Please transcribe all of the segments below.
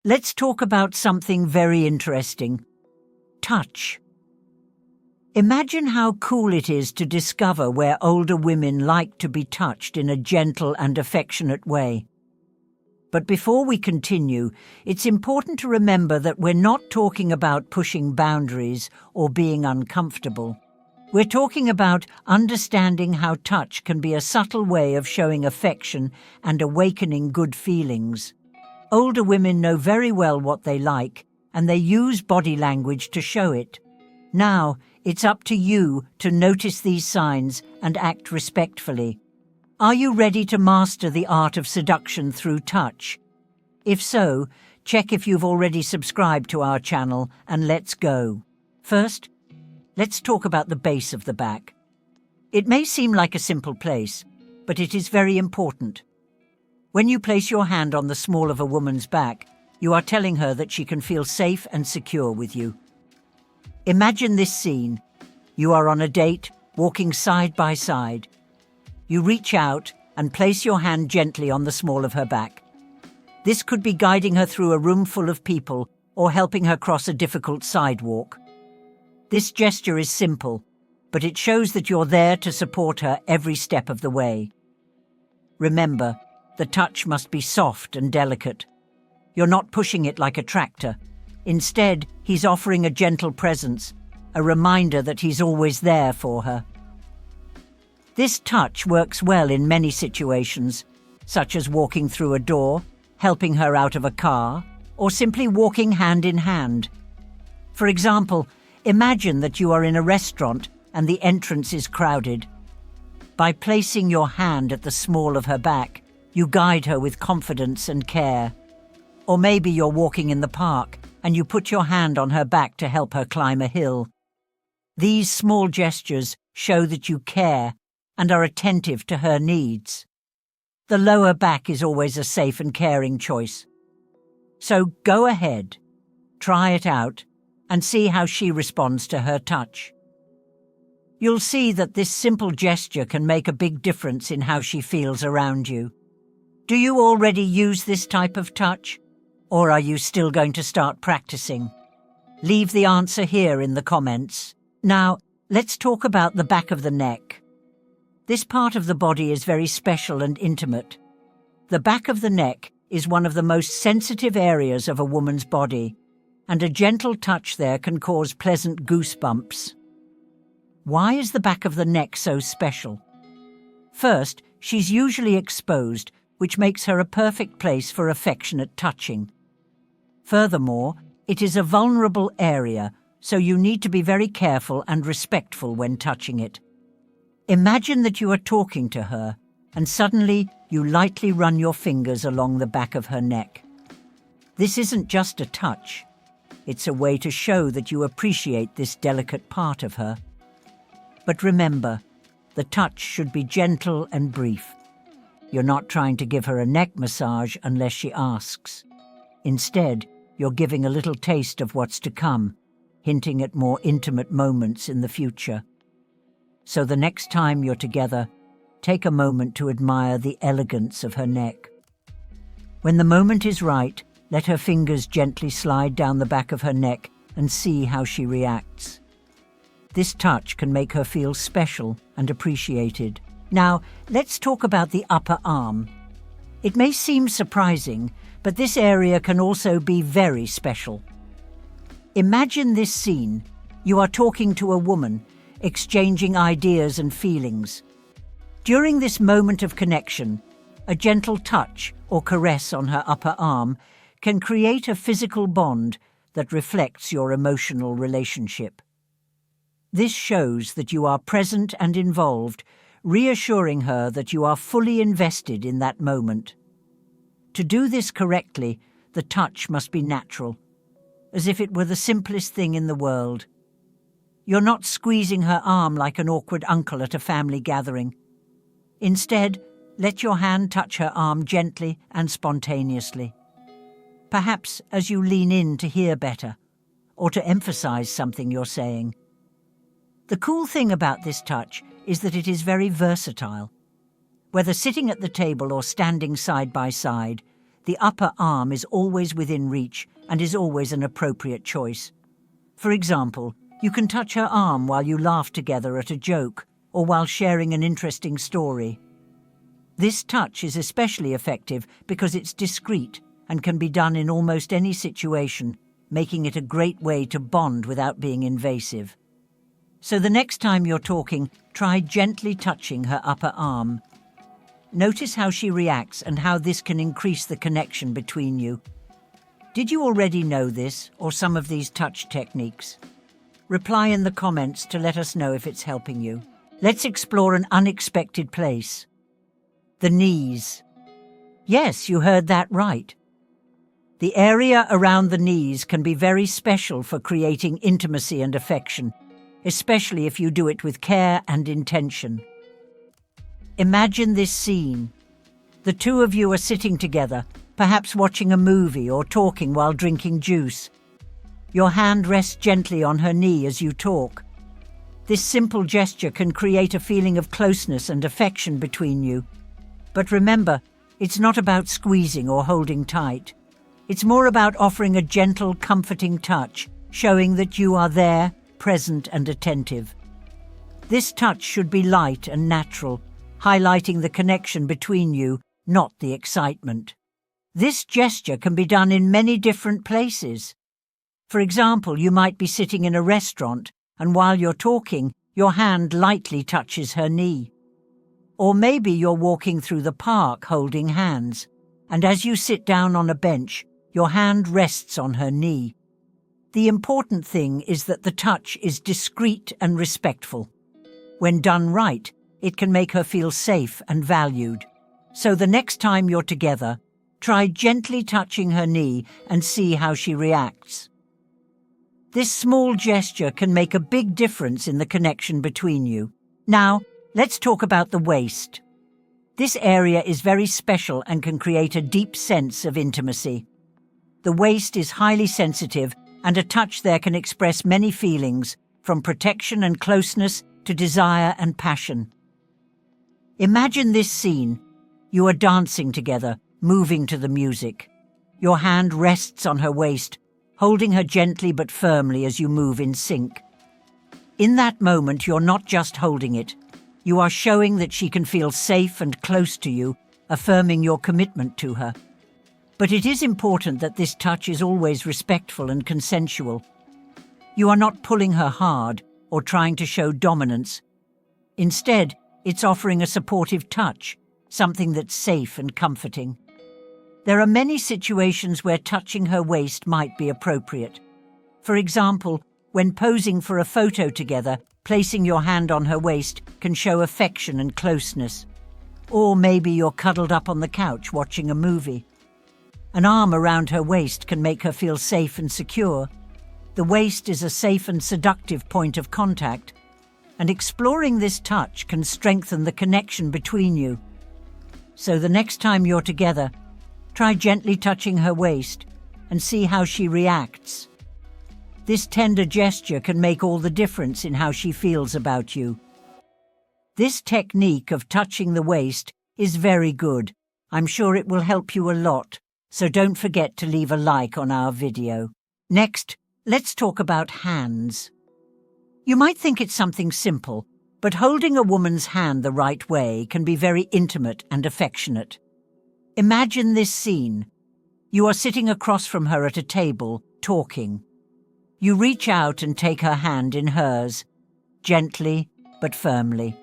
let's talk about something very interesting. Touch. Imagine how cool it is to discover where older women like to be touched in a gentle and affectionate way. But before we continue, it's important to remember that we're not talking about pushing boundaries or being uncomfortable. We're talking about understanding how touch can be a subtle way of showing affection and awakening good feelings. Older women know very well what they like, and they use body language to show it. Now, it's up to you to notice these signs and act respectfully. Are you ready to master the art of seduction through touch? If so, check if you've already subscribed to our channel, and let's go. First, let's talk about the base of the back. It may seem like a simple place, but it is very important. When you place your hand on the small of a woman's back, you are telling her that she can feel safe and secure with you. Imagine this scene. You are on a date, walking side by side. You reach out and place your hand gently on the small of her back. This could be guiding her through a room full of people or helping her cross a difficult sidewalk. This gesture is simple, but it shows that you're there to support her every step of the way. Remember, the touch must be soft and delicate. You're not pushing it like a tractor. Instead, he's offering a gentle presence, a reminder that he's always there for her. This touch works well in many situations, such as walking through a door, helping her out of a car, or simply walking hand in hand. For example, imagine that you are in a restaurant and the entrance is crowded. By placing your hand at the small of her back, you guide her with confidence and care. Or maybe you're walking in the park and you put your hand on her back to help her climb a hill. These small gestures show that you care and are attentive to her needs. The lower back is always a safe and caring choice. So go ahead, try it out, and see how she responds to her touch. You'll see that this simple gesture can make a big difference in how she feels around you. Do you already use this type of touch? Or are you still going to start practicing? Leave the answer here in the comments. Now, let's talk about the back of the neck. This part of the body is very special and intimate. The back of the neck is one of the most sensitive areas of a woman's body, and a gentle touch there can cause pleasant goosebumps. Why is the back of the neck so special? First, she's usually exposed, which makes her a perfect place for affectionate touching. Furthermore, it is a vulnerable area, so you need to be very careful and respectful when touching it. Imagine that you are talking to her, and suddenly you lightly run your fingers along the back of her neck. This isn't just a touch. It's a way to show that you appreciate this delicate part of her. But remember, the touch should be gentle and brief. You're not trying to give her a neck massage unless she asks. Instead, you're giving a little taste of what's to come, hinting at more intimate moments in the future. So the next time you're together, take a moment to admire the elegance of her neck. When the moment is right, let her fingers gently slide down the back of her neck and see how she reacts. This touch can make her feel special and appreciated. Now, let's talk about the upper arm. It may seem surprising, but this area can also be very special. Imagine this scene. You are talking to a woman, exchanging ideas and feelings. During this moment of connection, a gentle touch or caress on her upper arm can create a physical bond that reflects your emotional relationship. This shows that you are present and involved, reassuring her that you are fully invested in that moment. To do this correctly, the touch must be natural, as if it were the simplest thing in the world. You're not squeezing her arm like an awkward uncle at a family gathering. Instead, let your hand touch her arm gently and spontaneously. Perhaps as you lean in to hear better, or to emphasize something you're saying. The cool thing about this touch is that it is very versatile. Whether sitting at the table or standing side by side, the upper arm is always within reach and is always an appropriate choice. For example, you can touch her arm while you laugh together at a joke or while sharing an interesting story. This touch is especially effective because it's discreet and can be done in almost any situation, making it a great way to bond without being invasive. So the next time you're talking, try gently touching her upper arm. Notice how she reacts and how this can increase the connection between you. Did you already know this or some of these touch techniques? Reply in the comments to let us know if it's helping you. Let's explore an unexpected place. The knees. Yes, you heard that right. The area around the knees can be very special for creating intimacy and affection, especially if you do it with care and intention. Imagine this scene. The two of you are sitting together, perhaps watching a movie or talking while drinking juice. Your hand rests gently on her knee as you talk. This simple gesture can create a feeling of closeness and affection between you. But remember, it's not about squeezing or holding tight. It's more about offering a gentle, comforting touch, showing that you are there, present and attentive. This touch should be light and natural, highlighting the connection between you, not the excitement. This gesture can be done in many different places. For example, you might be sitting in a restaurant, and while you're talking, your hand lightly touches her knee. Or maybe you're walking through the park holding hands, and as you sit down on a bench, your hand rests on her knee. The important thing is that the touch is discreet and respectful. When done right, it can make her feel safe and valued. So the next time you're together, try gently touching her knee and see how she reacts. This small gesture can make a big difference in the connection between you. Now, let's talk about the waist. This area is very special and can create a deep sense of intimacy. The waist is highly sensitive, and a touch there can express many feelings, from protection and closeness to desire and passion. Imagine this scene. You are dancing together, moving to the music. Your hand rests on her waist, holding her gently but firmly as you move in sync. In that moment, you're not just holding it. You are showing that she can feel safe and close to you, affirming your commitment to her. But it is important that this touch is always respectful and consensual. You are not pulling her hard or trying to show dominance. Instead, it's offering a supportive touch, something that's safe and comforting. There are many situations where touching her waist might be appropriate. For example, when posing for a photo together, placing your hand on her waist can show affection and closeness. Or maybe you're cuddled up on the couch watching a movie. An arm around her waist can make her feel safe and secure. The waist is a safe and seductive point of contact, and exploring this touch can strengthen the connection between you. So the next time you're together, try gently touching her waist and see how she reacts. This tender gesture can make all the difference in how she feels about you. This technique of touching the waist is very good. I'm sure it will help you a lot, so don't forget to leave a like on our video. Next, let's talk about hands. You might think it's something simple, but holding a woman's hand the right way can be very intimate and affectionate. Imagine this scene. You are sitting across from her at a table, talking. You reach out and take her hand in hers, gently but firmly.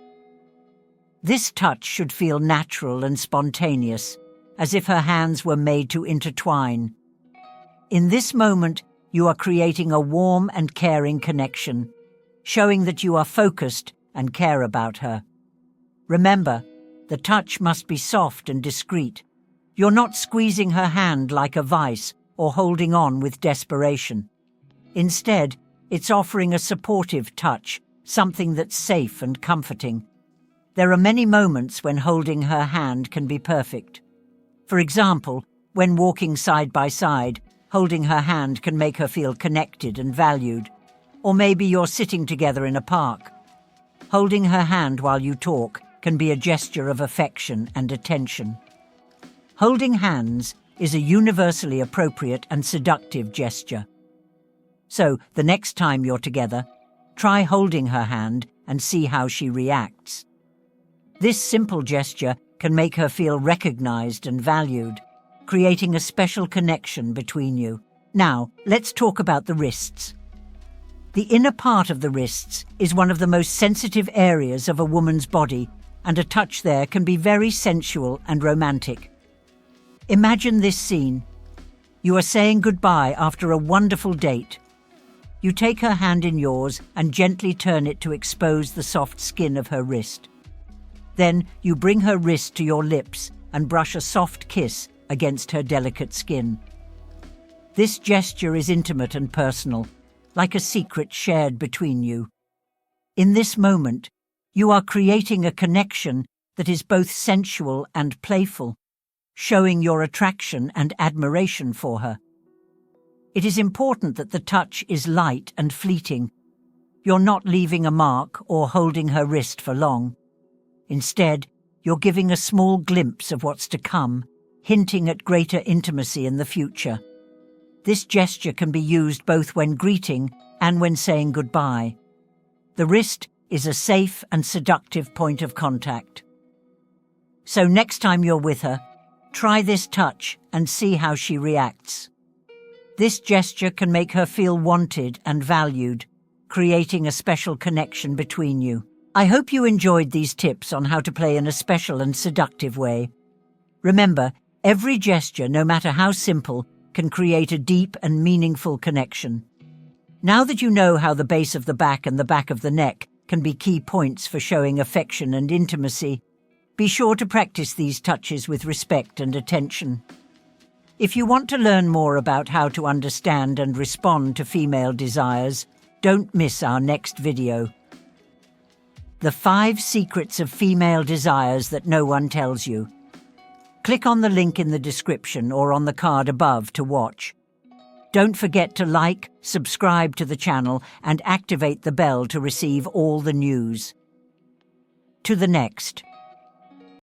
This touch should feel natural and spontaneous, as if her hands were made to intertwine. In this moment, you are creating a warm and caring connection, showing that you are focused and care about her. Remember, the touch must be soft and discreet. You're not squeezing her hand like a vice or holding on with desperation. Instead, it's offering a supportive touch, something that's safe and comforting. There are many moments when holding her hand can be perfect. For example, when walking side by side, holding her hand can make her feel connected and valued. Or maybe you're sitting together in a park. Holding her hand while you talk can be a gesture of affection and attention. Holding hands is a universally appropriate and seductive gesture. So, the next time you're together, try holding her hand and see how she reacts. This simple gesture can make her feel recognized and valued, creating a special connection between you. Now, let's talk about the wrists. The inner part of the wrists is one of the most sensitive areas of a woman's body, and a touch there can be very sensual and romantic. Imagine this scene. You are saying goodbye after a wonderful date. You take her hand in yours and gently turn it to expose the soft skin of her wrist. Then you bring her wrist to your lips and brush a soft kiss against her delicate skin. This gesture is intimate and personal, like a secret shared between you. In this moment, you are creating a connection that is both sensual and playful, showing your attraction and admiration for her. It is important that the touch is light and fleeting. You're not leaving a mark or holding her wrist for long. Instead, you're giving a small glimpse of what's to come, hinting at greater intimacy in the future. This gesture can be used both when greeting and when saying goodbye. The wrist is a safe and seductive point of contact. So next time you're with her, try this touch and see how she reacts. This gesture can make her feel wanted and valued, creating a special connection between you. I hope you enjoyed these tips on how to play in a special and seductive way. Remember, every gesture, no matter how simple, can create a deep and meaningful connection. Now that you know how the base of the back and the back of the neck can be key points for showing affection and intimacy, be sure to practice these touches with respect and attention. If you want to learn more about how to understand and respond to female desires, don't miss our next video. The 5 secrets of female desires that no one tells you. Click on the link in the description or on the card above to watch. Don't forget to like, subscribe to the channel, and activate the bell to receive all the news. To the next.